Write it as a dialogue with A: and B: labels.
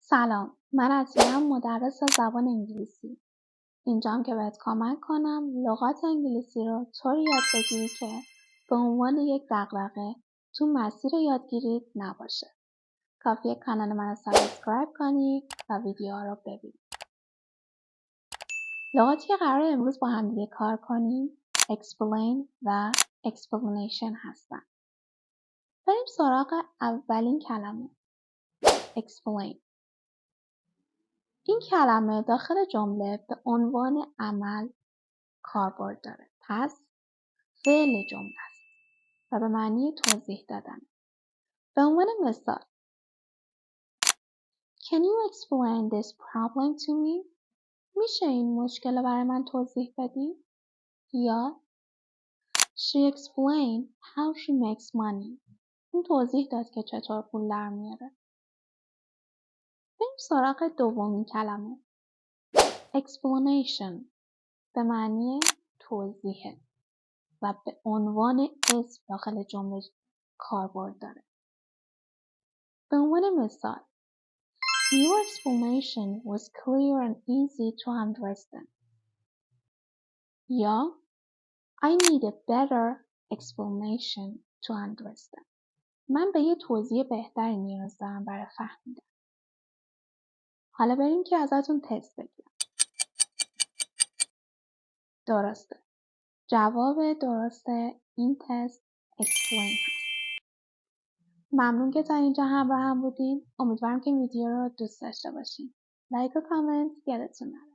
A: سلام، من عطیه‌ام، مدرس زبان انگلیسی. اینجام که بهت کمک کنم لغات انگلیسی رو طوری یاد بگیری که به عنوان یک دغدغه تو مسیر یادگیریت نباشه. کافیه کانال من رو سابسکرایب کنی و ویدیوها رو ببینی. لغاتی که قراره امروز با هم دیگه کار کنیم explain و explanation هستن. بریم سراغ اولین کلمه explain. این کلمه داخل جمله به عنوان عمل کاربرد داره. پس فعل جمله است و به معنی توضیح دادن. به عنوان مثال Can you explain this problem to me? میشه این مشکل رو برای من توضیح بدی؟ یا She explained how she makes money. این توضیح داد که چطور پول در میاره. بریم سراغ دومین کلمه explanation به معنی توضیحه و به عنوان اسم داخل جمله کاربرد داره. به عنوان مثال Your explanation was clear and easy to understand. یا I need a better explanation to understand. من به یه توضیح بهتری نیاز دارم برای فهمیدن. حالا بریم که ازتون تست بگیرم. درسته. جواب درست این تست explain هست. ممنون که تا اینجا همراه هم بودین. امیدوارم که ویدیو رو دوست داشته باشین. لایک و کامنت یادتون نره.